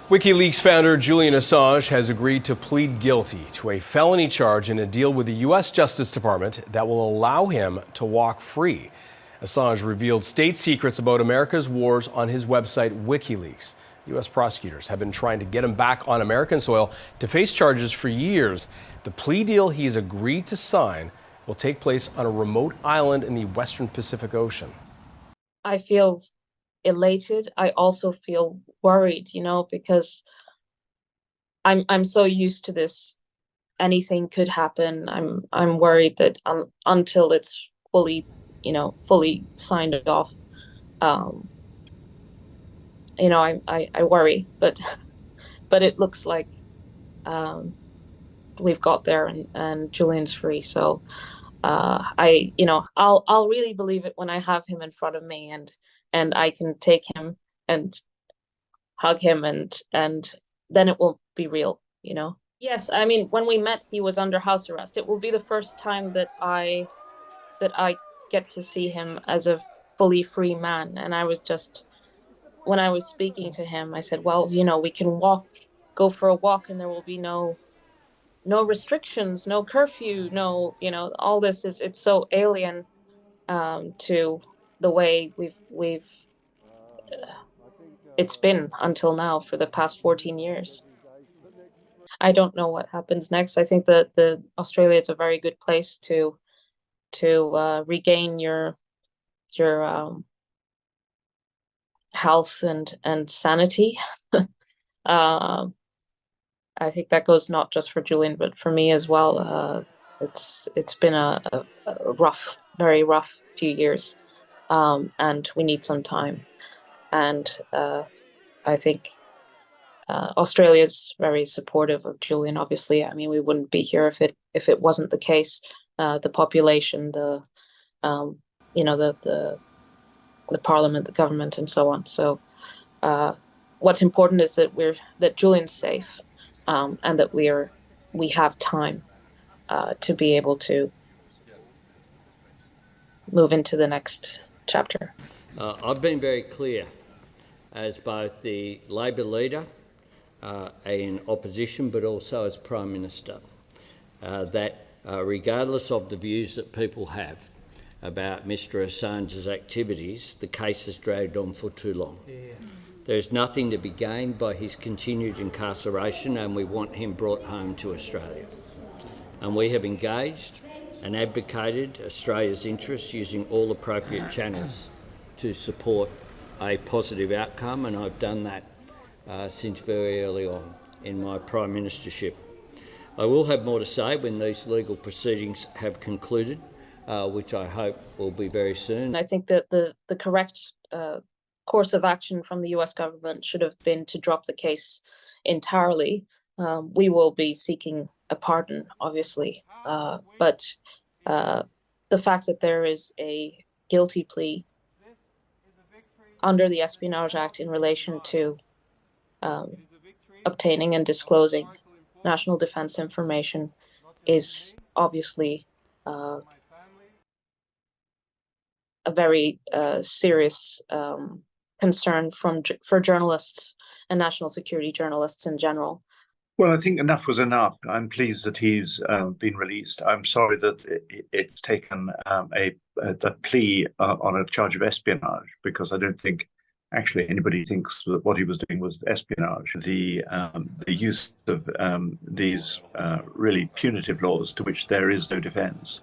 Wikileaks founder Julian Assange has agreed to plead guilty to a felony charge in a deal with the U.S. Justice Department that will allow him to walk free. Assange revealed state secrets about America's wars on his website Wikileaks. U.S. prosecutors have been trying to get him back on American soil to face charges for years. The plea deal he has agreed to sign will take place on a remote island in the western Pacific Ocean. I feel elated. I also feel worried, because I'm so used to this. Anything could happen. I'm worried that until it's fully signed off, I worry. But it looks like we've got there, and Julian's free. So I'll really believe it when I have him in front of me, and I can take him and hug him, and then it will be real. Yes, I mean, when we met, he was under house arrest. It will be the first time that I get to see him as a fully free man. And when I was speaking to him, I said, well, we can go for a walk, and there will be no restrictions, no curfew, no, all this it's so alien to the way we've it's been until now for the past 14 years. I don't know what happens next. I think that Australia is a very good place to regain your health and sanity. I think that goes not just for Julian, but for me as well. It's been a rough, very rough few years, and we need some time. And I think Australia is very supportive of Julian. Obviously, I mean, we wouldn't be here if it wasn't the case. The population, the parliament, the government, and so on. So, what's important is that Julian's safe, and that we have time to be able to move into the next chapter. I've been very clear as both the Labor leader in opposition, but also as Prime Minister, that regardless of the views that people have about Mr Assange's activities, the case has dragged on for too long. There's nothing to be gained by his continued incarceration, and we want him brought home to Australia. And we have engaged and advocated Australia's interests using all appropriate channels to support a positive outcome, and I've done that since very early on in my Prime Ministership. I will have more to say when these legal proceedings have concluded, which I hope will be very soon. I think that the correct course of action from the US government should have been to drop the case entirely. We will be seeking a pardon, obviously, but the fact that there is a guilty plea under the Espionage Act in relation to obtaining and disclosing national defense information is obviously a very serious concern for journalists and national security journalists in general. Well, I think enough was enough. I'm pleased that he's been released. I'm sorry that it's taken a plea on a charge of espionage, because I don't think actually anybody thinks that what he was doing was espionage. The use of these really punitive laws to which there is no defense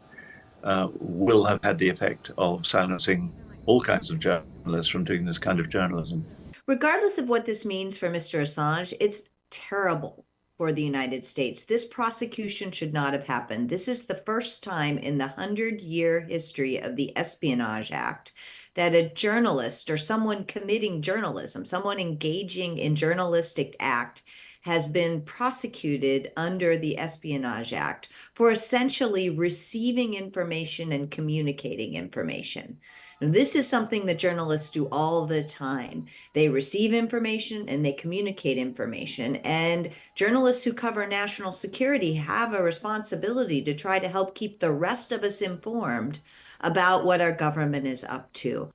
will have had the effect of silencing all kinds of journalists from doing this kind of journalism. Regardless of what this means for Mr. Assange, it's terrible for the United States. This prosecution should not have happened. This is the first time in the 100-year history of the Espionage Act that a journalist or someone committing journalism, someone engaging in journalistic act, has been prosecuted under the Espionage Act for essentially receiving information and communicating information. Now, this is something that journalists do all the time. They receive information and they communicate information. And journalists who cover national security have a responsibility to try to help keep the rest of us informed about what our government is up to.